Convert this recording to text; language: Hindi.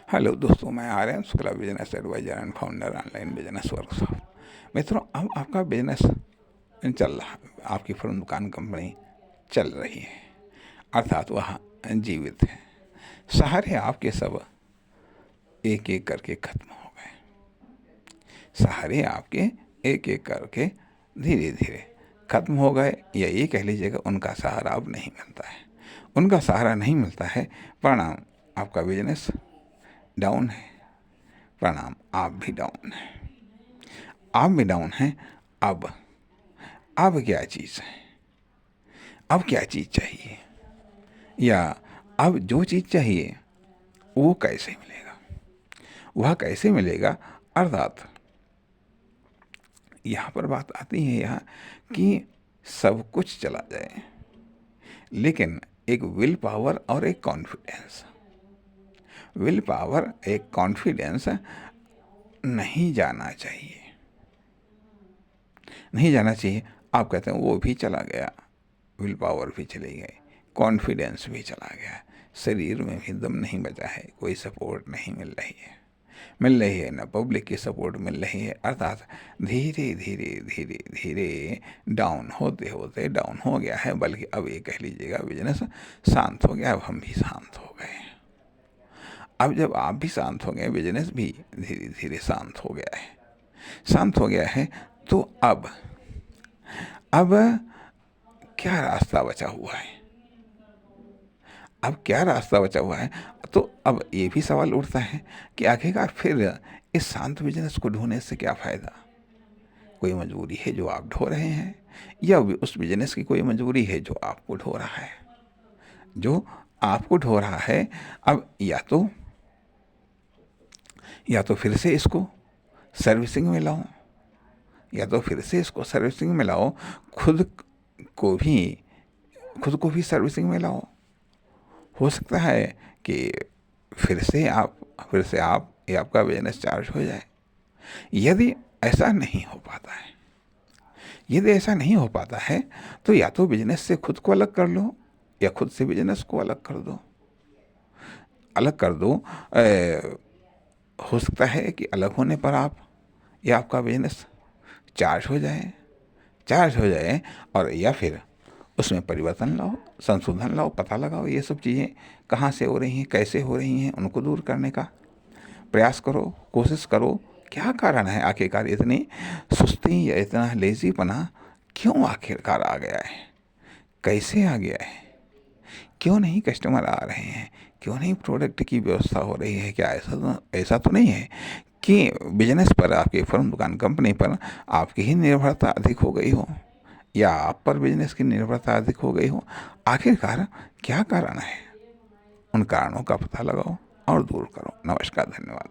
हेलो दोस्तों, मैं Aryan Shukla, business advisor and founder online business workshop. मित्रों, अब आपका बिजनेस चल रहा है, आपकी फर्म, दुकान, कंपनी चल रही है, अर्थात वह जीवित है। सहारे आपके सब एक एक करके खत्म हो गए। सहारे आपके एक एक करके धीरे धीरे खत्म हो गए, या ये कह लीजिएगा उनका सहारा अब नहीं मिलता है। उनका सहारा नहीं मिलता है, परिणाम आपका बिजनेस डाउन है, परिणाम आप भी डाउन है। आप भी डाउन हैं। अब क्या चीज़ है? अब क्या चीज़ चाहिए, या अब जो चीज़ चाहिए वो कैसे मिलेगा? वह कैसे मिलेगा, अर्थात यहाँ पर बात आती है यहाँ कि सब कुछ चला जाए, लेकिन एक विल पावर और एक कॉन्फिडेंस, विल पावर एक कॉन्फिडेंस नहीं जाना चाहिए, नहीं जाना चाहिए। आप कहते हैं वो भी चला गया, विल पावर भी चली गई, कॉन्फिडेंस भी चला गया, शरीर में भी दम नहीं बचा है, कोई सपोर्ट नहीं मिल रही है, ना पब्लिक की सपोर्ट मिल रही है। अर्थात धीरे धीरे धीरे धीरे डाउन होते होते डाउन हो गया है, बल्कि अब ये कह लीजिएगा बिजनेस शांत हो गया। अब हम भी शांत हो गए। अब जब आप भी शांत हो गए, बिजनेस भी धीरे धीरे शांत हो गया है, शांत हो गया है, तो अब क्या रास्ता बचा हुआ है? अब क्या रास्ता बचा हुआ है? तो अब ये भी सवाल उठता है कि आखिरकार फिर इस शांत बिजनेस को ढूंढने से क्या फ़ायदा? कोई मजबूरी है जो आप ढो रहे हैं, या उस बिजनेस की कोई मजबूरी है जो आपको ढो रहा है? जो आपको ढो रहा है, अब या तो फिर से इसको सर्विसिंग में लाओ, खुद खुद को भी सर्विसिंग में लाओ। हो सकता है कि फिर से आप या आपका बिजनेस चार्ज हो जाए। यदि ऐसा नहीं हो पाता है, तो या तो बिजनेस से खुद को अलग कर लो, या खुद से बिजनेस को अलग कर दो। हो सकता है कि अलग होने पर आपका बिजनेस चार्ज हो जाए, और या फिर उसमें परिवर्तन लाओ, संशोधन लाओ, पता लगाओ ये सब चीज़ें कहाँ से हो रही हैं, कैसे हो रही हैं, उनको दूर करने का प्रयास करो, कोशिश करो। क्या कारण है आखिरकार इतनी सुस्ती या इतना लेजीपना क्यों आखिरकार आ गया है? कैसे आ गया है? क्यों नहीं कस्टमर आ रहे हैं? क्यों नहीं प्रोडक्ट की व्यवस्था हो रही है? क्या ऐसा तो नहीं है कि बिजनेस पर, आपकी फर्म, दुकान, कंपनी पर आपकी ही निर्भरता अधिक हो गई हो, या आप पर बिजनेस की निर्भरता अधिक हो गई हो? आखिरकार क्या कारण है? उन कारणों का पता लगाओ और दूर करो। नमस्कार, धन्यवाद।